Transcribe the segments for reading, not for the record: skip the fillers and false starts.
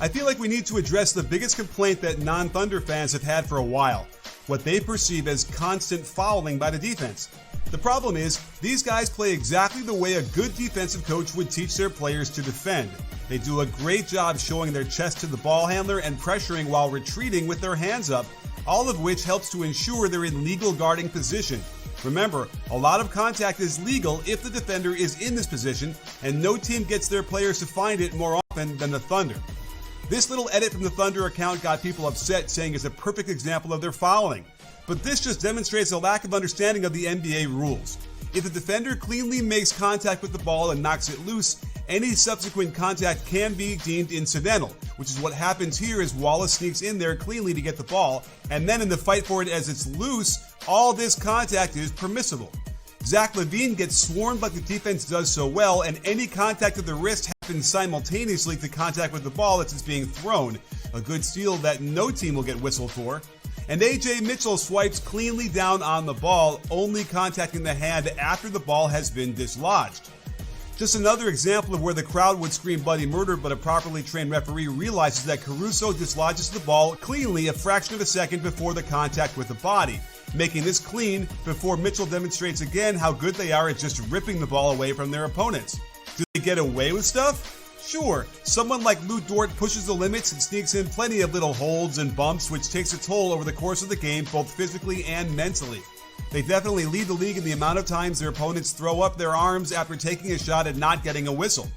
I feel like we need to address the biggest complaint that non-Thunder fans have had for a while, what they perceive as constant fouling by the defense. The problem is, these guys play exactly the way a good defensive coach would teach their players to defend. They do a great job showing their chest to the ball handler and pressuring while retreating with their hands up, all of which helps to ensure they're in legal guarding position. Remember, a lot of contact is legal if the defender is in this position, and no team gets their players to find it more often than the Thunder. This little edit from the Thunder account got people upset, saying it's a perfect example of their fouling. But this just demonstrates a lack of understanding of the NBA rules. If the defender cleanly makes contact with the ball and knocks it loose, any subsequent contact can be deemed incidental, which is what happens here as Wallace sneaks in there cleanly to get the ball, and then in the fight for it as it's loose, all this contact is permissible. Zach LaVine gets swarmed like the defense does so well, and any contact of the wrist happens simultaneously to contact with the ball as it's being thrown, a good steal that no team will get whistled for. And AJ Mitchell swipes cleanly down on the ball, only contacting the hand after the ball has been dislodged. Just another example of where the crowd would scream bloody murder, but a properly trained referee realizes that Caruso dislodges the ball cleanly a fraction of a second before the contact with the body, making this clean before Mitchell demonstrates again how good they are at just ripping the ball away from their opponents. Do they get away with stuff? Sure, someone like Lou Dort pushes the limits and sneaks in plenty of little holds and bumps, which takes a toll over the course of the game, both physically and mentally. They definitely lead the league in the amount of times their opponents throw up their arms after taking a shot and not getting a whistle.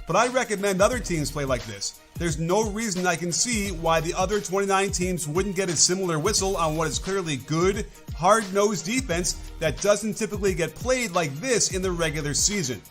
But I recommend other teams play like this. There's no reason I can see why the other 29 teams wouldn't get a similar whistle on what is clearly good, hard-nosed defense that doesn't typically get played like this in the regular season.